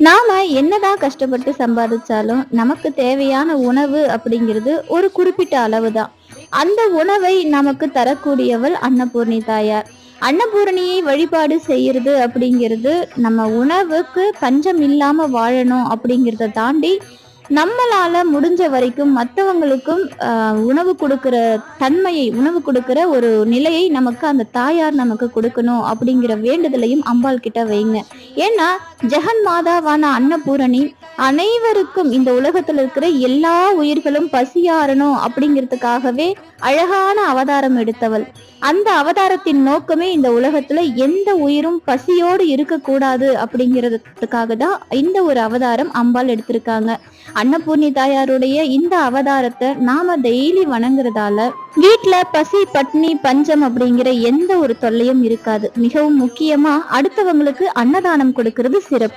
நாம என்னதான் கஷ்டப்பட்டு சம்பாதிச்சாலும் நமக்கு தேவையான உணவு அப்படிங்கிறது ஒரு குறிப்பிட்ட அளவு தான். அந்த உணவை நமக்கு தரக்கூடியவள் அன்னபூரணி தாயார். அன்னபூரணியை வழிபாடு செய்யறது அப்படிங்கிறது நம்ம உணவுக்கு பஞ்சம் இல்லாம வாழணும் அப்படிங்கிறத தாண்டி நம்மளால முடிஞ்ச வரைக்கும் மற்றவங்களுக்கும் உணவு கொடுக்கிற தன்மையை, உணவு கொடுக்கிற ஒரு நிலையை நமக்கு அந்த தாயார் நமக்கு கொடுக்கணும் அப்படிங்கிற வேண்டுதலையும் அம்பாள் கிட்ட வைங்க. ஏன்னா ஜெகன் மாதாவான அன்னபூரணி அனைவருக்கும், இந்த உலகத்துல இருக்கிற எல்லா உயிர்களும் பசியாறணும் அப்படிங்கிறதுக்காகவே அழகான அவதாரம் எடுத்தவள். அந்த அவதாரத்தின் நோக்கமே இந்த உலகத்துல எந்த உயிரும் பசியோடு இருக்கக்கூடாது அப்படிங்கிறதுக்காக தான் இந்த ஒரு அவதாரம் அம்பாள் எடுத்திருக்காங்க. அன்னபூர்ணி தாயாருடைய இந்த அவதாரத்தை நாம டெய்லி வணங்குறதால வீட்டுல பசி பட்னி பஞ்சம் அப்படிங்கிற எந்த ஒரு தொல்லையும் இருக்காது. மிகவும் முக்கியமா அடுத்தவங்களுக்கு அன்னதானம் கொடுக்கறது சிறப்பு.